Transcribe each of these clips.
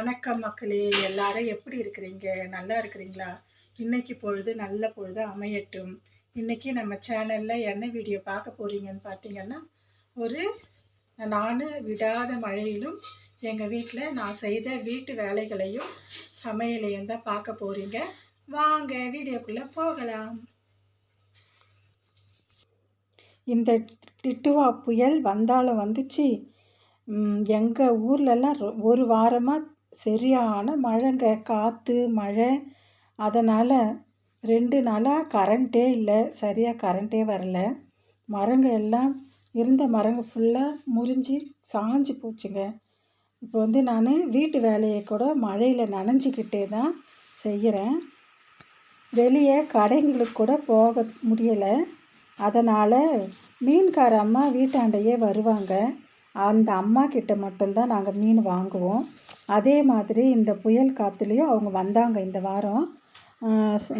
வணக்கம் மக்களே, எல்லாரும் எப்படி இருக்கிறீங்க? நல்லா இருக்கிறீங்களா? இன்னைக்கு பொழுது நல்ல பொழுது அமையட்டும். இன்னைக்கு நம்ம சேனல்ல என்ன வீடியோ பார்க்க போறீங்கன்னு பார்த்தீங்கன்னா, ஒரு நானு விடாத மழையிலும் எங்கள் வீட்டில் நான் செய்த வீட்டு வேலைகளையும் சமையலையும் தான் பார்க்க போறீங்க. வாங்க வீடியோக்குள்ளே போகலாம். இந்த டிட்டுவா புயல் வந்தாலும் வந்துச்சு. எங்கள் ஊர்லெல்லாம் ஒரு வாரமாக சரியான மழைங்க, காற்று மழை. அதனால் 2 நாளாக கரண்ட்டே இல்லை, சரியாக கரண்ட்டே வரல. மரங்க எல்லாம் இருந்த மரங்க ஃபுல்லாக முறிஞ்சு சாஞ்சு போச்சுங்க. இப்போ நான் வீட்டு வேலையை கூட மழையில் நனைஞ்சிக்கிட்டே தான் செய்கிறேன். வெளியே கடைங்களுக்கு கூட போக முடியலை. அதனால் மீன்கார அம்மா வீட்டாண்டையே வருவாங்க. அந்த அம்மா கிட்ட மட்டும்தான் நாங்கள் மீன் வாங்குவோம். அதே மாதிரி இந்த புயல் காற்றுலேயும் அவங்க வந்தாங்க. இந்த வாரம்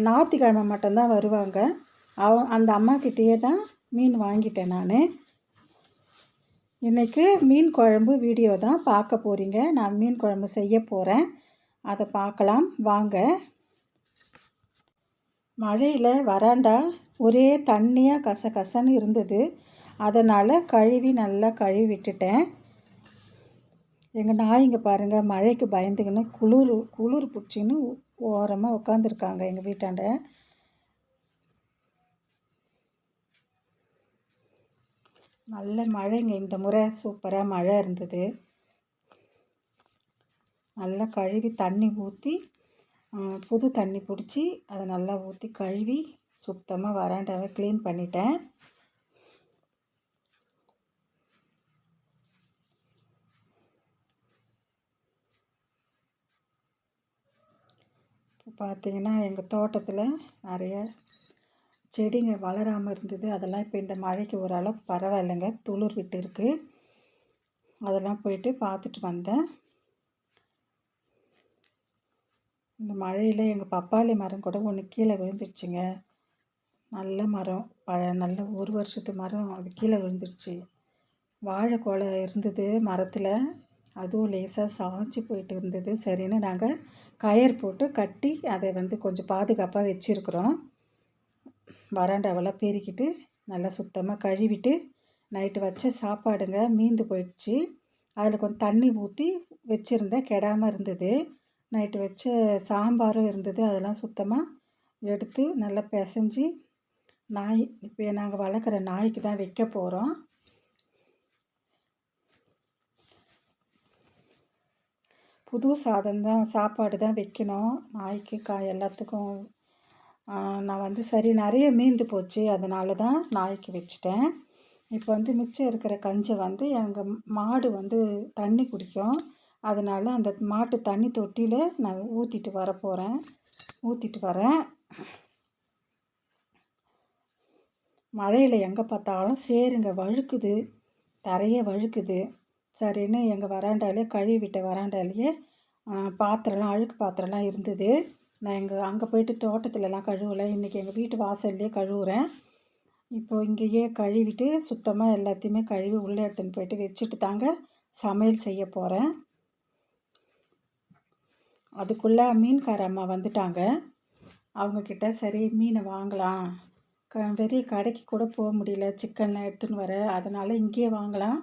ஞாயிற்றுக்கிழமை மட்டும்தான் வருவாங்க. அந்த அம்மா கிட்டேயே தான் மீன் வாங்கிட்டேன் நான். இன்றைக்கி மீன் குழம்பு வீடியோ தான் பார்க்க போகிறீங்க. நான் மீன் குழம்பு செய்ய போகிறேன், அதை பார்க்கலாம் வாங்க. மழையில் வராண்டா ஒரே தண்ணியாக கசகசன்னு இருந்தது. அதனால் நல்லா கழுவி விட்டுட்டேன். எங்கள் நாய்ங்க பாருங்கள், மழைக்கு பயந்துக்கின்னு குளிர் பிடிச்சின்னு ஓரமாக உட்காந்துருக்காங்க எங்கள் வீட்டாண்ட. நல்ல மழைங்க, இந்த முறை சூப்பராக மழை இருந்தது. நல்லா கழுவி தண்ணி ஊற்றி புது தண்ணி பிடிச்சி அதை நல்லா ஊற்றி கழுவி சுத்தமாக வராண்டாவை க்ளீன் பண்ணிட்டேன். இப்போ பார்த்திங்கன்னா எங்கள் தோட்டத்தில் நிறைய செடிங்க வளராமல் இருந்தது. அதெல்லாம் இப்போ இந்த மழைக்கு ஓரளவுக்கு பரவாயில்லைங்க, துளிர் விட்டு இருக்குது. அதெல்லாம் போயிட்டு பார்த்துட்டு வந்தேன். இந்த மழையில் எங்கள் பப்பாளி மரம் கூட ஒன்று கீழே விழுந்துருச்சுங்க. நல்ல மரம், நல்ல 1 வருஷத்து மரம், அது கீழே விழுந்துருச்சு. வாழை கொலை இருந்தது மரத்தில், அதுவும் லேசாக சாய்ச்சி போயிட்டு இருந்தது. சரின்னு நாங்கள் கயிறு போட்டு கட்டி அதை கொஞ்சம் பாதுகாப்பாக வச்சுருக்குறோம். வராண்டாவெல்லாம் பெருக்கிட்டு நல்லா சுத்தமாக கழுவிட்டு நைட்டு வச்ச சாப்பாடுங்க மீந்து போயிடுச்சு. அதில் கொஞ்சம் தண்ணி ஊற்றி வச்சுருந்தேன், கெடாமல் இருந்தது. நைட்டு வச்ச சாம்பாரும் இருந்தது, அதெல்லாம் சுத்தமாக எடுத்து நல்லா பிசைஞ்சி இப்போ நாங்கள் வளர்க்குற நாய்க்கு தான் வைக்க போகிறோம். புது சாப்பாடு தான் வைக்கணும் நாய்க்கு, எல்லாத்துக்கும். நான் சரி நிறைய மீந்து போச்சு, அதனால தான் நாய்க்கு வச்சுட்டேன். இப்போ மிச்சம் இருக்கிற கஞ்சை எங்கள் மாடு தண்ணி குடிக்கும். அதனால் அந்த மாட்டு தண்ணி தொட்டியில் நான் ஊற்றிட்டு வரேன். மழையில் எங்கே பார்த்தாலும் சேருங்க வழுக்குது, தரையே வழுக்குது. சரின்னு எங்கள் வராண்டாலே கழுவிட்ட வராண்டாலேயே பாத்திரம்லாம் அழுக்கு பாத்திரம்லாம் இருந்தது. நான் அங்கே போயிட்டு தோட்டத்துலலாம் கழுவலை, இன்றைக்கி எங்கள் வீட்டு வாசல்லையே கழுவுறேன். இப்போது இங்கேயே கழுவிட்டு சுத்தமாக எல்லாத்தையுமே கழுவி உள்ளே எடுத்துன்னு போயிட்டு வச்சுட்டு தாங்க சமையல் செய்ய போகிறேன். அதுக்குள்ளே மீன்கார அம்மா வந்துட்டாங்க. அவங்கக்கிட்ட சரி மீனை வாங்கலாம், பெரிய கடைக்கு கூட போக முடியல, சிக்கன்லாம் எடுத்துன்னு வர, அதனால் இங்கேயே வாங்கலாம்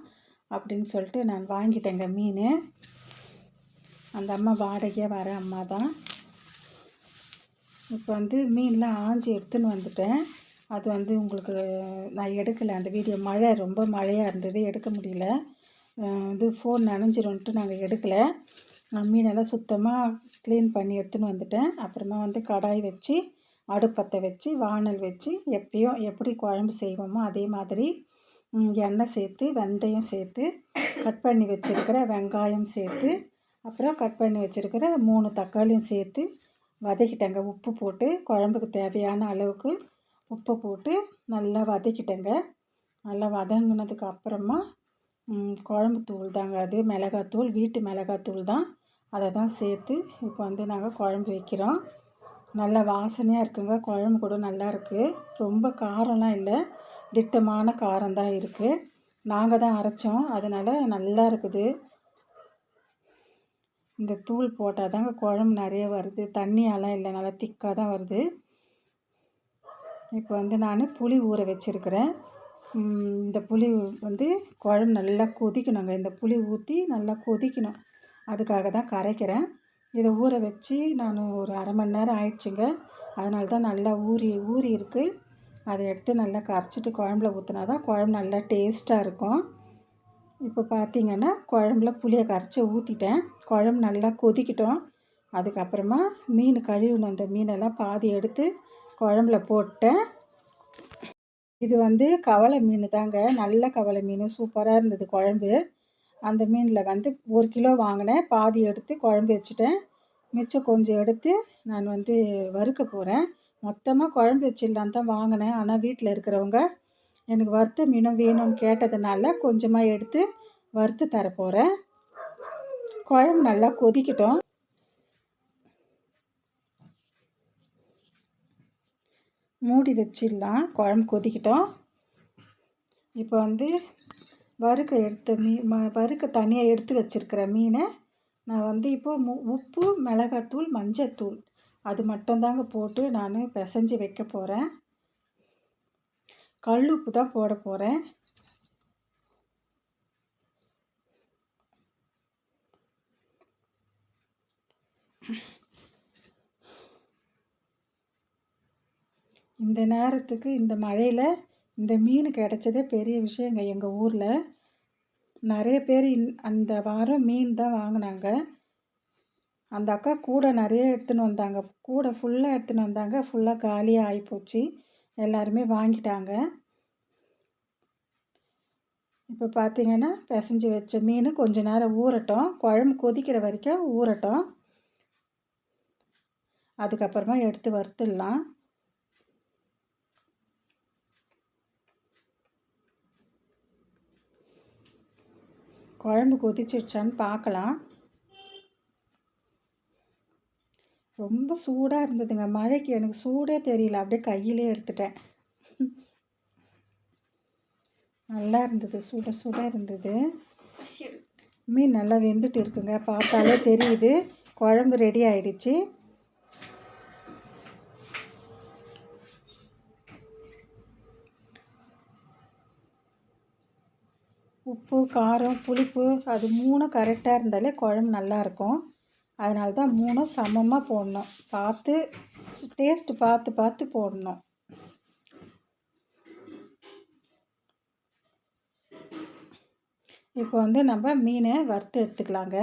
அப்படின்னு சொல்லிட்டு நான் வாங்கிட்டேங்க மீன். அந்த அம்மா வாடகையாக வர அம்மா தான். இப்போ மீன்லாம் ஆஞ்சி எடுத்துன்னு வந்துட்டேன். அது உங்களுக்கு நான் எடுக்கலை அந்த வீடியோ, ரொம்ப மழையாக இருந்தது, எடுக்க முடியல. ஃபோன் நனைஞ்சிரும்ன்ட்டு நாங்கள் எடுக்கலை. மீனெல்லாம் சுத்தமாக க்ளீன் பண்ணி எடுத்துன்னு வந்துட்டேன். அப்புறமா கடாய் வச்சு அடுப்பத்தை வச்சு வானல் வச்சு எப்படி குழம்பு செய்வோமோ அதே மாதிரி எண்ணெய் சேர்த்து வெந்தயம் சேர்த்து கட் பண்ணி வச்சுருக்கிற வெங்காயம் சேர்த்து அப்புறம் கட் பண்ணி வச்சுருக்கிற 3 தக்காளியும் சேர்த்து வதக்கிட்டேங்க. உப்பு போட்டு குழம்புக்கு தேவையான அளவுக்கு உப்பை போட்டு நல்லா வதக்கிட்டேங்க. நல்லா வதங்கினதுக்கு அப்புறமா குழம்பு தூள் தாங்க, அது மிளகாத்தூள், வீட்டு மிளகாத்தூள் தான், அதை தான் சேர்த்து இப்போ நாங்கள் குழம்பு வைக்கிறோம். நல்லா வாசனையாக இருக்குங்க, குழம்பு கூட நல்லா இருக்குது. ரொம்ப காரம்லாம் இல்லை, திட்டமான காரம் தான் இருக்குது. நாங்கள் தான் அரைச்சோம், அதனால் நல்லா இருக்குது. இந்த தூள் போட்டால் தாங்க குழம்பு நிறைய வருது, தண்ணியெல்லாம் இல்லை, நல்லா திக்காக தான் வருது. இப்போ வந்து நான் புளி ஊற வச்சுருக்கிறேன். இந்த புளி வந்து குழம்பு நல்லா கொதிக்கணுங்க. இந்த புளி ஊற்றி நல்லா கொதிக்கணும், அதுக்காக தான் கரைக்கிறேன். இதை ஊற வச்சு நான் ஒரு அரை மணி நேரம் ஆயிடுச்சுங்க. அதனால தான் நல்லா ஊறி இருக்குது. அதை எடுத்து நல்லா கரைச்சிட்டு குழம்புல ஊற்றினா தான் குழம்பு நல்லா டேஸ்ட்டாக இருக்கும். இப்போ பார்த்திங்கன்னா குழம்புல புளியை கரைச்சி ஊற்றிட்டேன். குழம்பு நல்லா கொதிக்கட்டும். அதுக்கப்புறமா மீன் கழுவின அந்த மீனெல்லாம் பாதி எடுத்து குழம்புல போட்டேன். இது வந்து கவலை மீன் தாங்க, நல்ல கவலை மீன், சூப்பராக இருந்தது குழம்பு. அந்த மீனில் வந்து 1 கிலோ வாங்கினேன், பாதி எடுத்து குழம்பு வச்சுட்டேன். மிச்சம் கொஞ்சம் எடுத்து நான் வந்து வறுக்க போகிறேன். மொத்தமாக குழம்பு வச்சிடலான்னு தான் வாங்கினேன். ஆனால் வீட்டில் இருக்கிறவங்க எனக்கு வறுத்த மீனும் வேணும்னு கேட்டதுனால கொஞ்சமாக எடுத்து வறுத்து தரப்போகிறேன். குழம்பு நல்லா கொதிக்கட்டும். மூடி வச்சிடலாம், குழம்பு கொதிக்கட்டும். இப்போ வந்து வறுக்க தனியாக எடுத்து வச்சுருக்கிற மீனை நான் வந்து இப்போது உப்பு, மிளகாத்தூள், மஞ்சத்தூள் அது மட்டும்தாங்க போட்டு நான் பிசைஞ்சு வைக்க போகிறேன். கல் உப்பு தான் போட போகிறேன். இந்த நேரத்துக்கு இந்த மழையில் இந்த மீன் கிடச்சதே பெரிய விஷயங்க. எங்கள் ஊரில் நிறைய பேர் அந்த வாரம் மீன் தான் வாங்கினாங்க. அந்த அக்கா கூடை நிறைய எடுத்துன்னு வந்தாங்க, கூடை ஃபுல்லாக எடுத்துன்னு வந்தாங்க. ஃபுல்லாக காலியாக ஆகிப்போச்சு, எல்லாருமே வாங்கிட்டாங்க. இப்போ பார்த்திங்கன்னா பிசைஞ்சு வச்ச மீன் கொஞ்ச நேரம் ஊறட்டும், குழம்பு கொதிக்கிற வரைக்கும் ஊறட்டும். அதுக்கப்புறமா எடுத்து வறுத்துடலாம். குழம்பு கொதிச்சிடுச்சான்னு பார்க்கலாம். ரொம்ப சூடாக இருந்ததுங்க, மழைக்கு எனக்கு சூடே தெரியல, அப்படியே கையிலே எடுத்துட்டேன். நல்லா இருந்தது, சூடாக இருந்தது. மீன் நல்லா வெந்துட்டு இருக்குங்க, பார்த்தாலே தெரியுது. குழம்பு ரெடி ஆயிடுச்சு. உப்பு, காரம், புளிப்பு அது 3 கரெக்டாக இருந்தாலே குழம்பு நல்லாயிருக்கும். அதனால தான் 3 சமமாக போடணும், பார்த்து டேஸ்ட்டு பார்த்து போடணும். இப்போ வந்து நம்ம மீனை வறுத்து எடுத்துக்கலாங்க.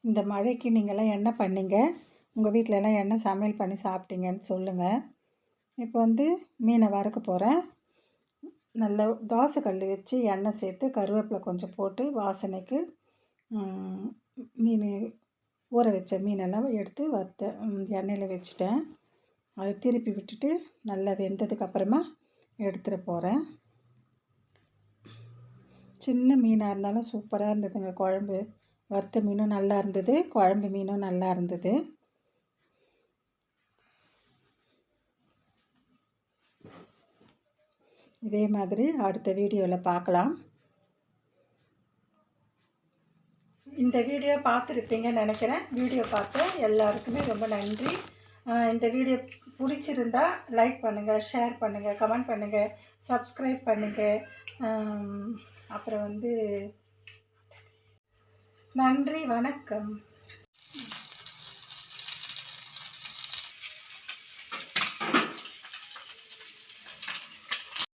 இந்த மழைக்கு நீங்கள்லாம் என்ன பண்ணீங்க? உங்கள் வீட்டிலலாம் என்ன சமையல் பண்ணி சாப்பிட்டீங்கன்னு சொல்லுங்கள். இப்போ வந்து மீனை வறுக்க போகிறேன். நல்ல தோசை கல் வச்சு எண்ணெய் சேர்த்து கருவேப்பிலை கொஞ்சம் போட்டு வாசனைக்கு மீன் ஊற வச்ச மீனெல்லாம் எடுத்து எண்ணெயில் வச்சுட்டேன். அதை திருப்பி விட்டுட்டு நல்லா வெந்ததுக்கப்புறமா எடுத்துகிட்டு போகிறேன். சின்ன மீனாக இருந்தாலும் சூப்பராக இருந்ததுங்க குழம்பு. வறுத்த மீனும் நல்லா இருந்தது, குழம்பு மீனும் நல்லா இருந்தது. இதே மாதிரி அடுத்த வீடியோவில் பார்க்கலாம். இந்த வீடியோ பார்த்துருப்பீங்கன்னு நினைக்கிறேன். வீடியோ பார்த்து எல்லாருக்குமே ரொம்ப நன்றி. இந்த வீடியோ பிடிச்சிருந்தா லைக் பண்ணுங்கள், ஷேர் பண்ணுங்கள், கமெண்ட் பண்ணுங்கள், சப்ஸ்கிரைப் பண்ணுங்கள். அப்புறம் வந்து நன்றி, வணக்கம்.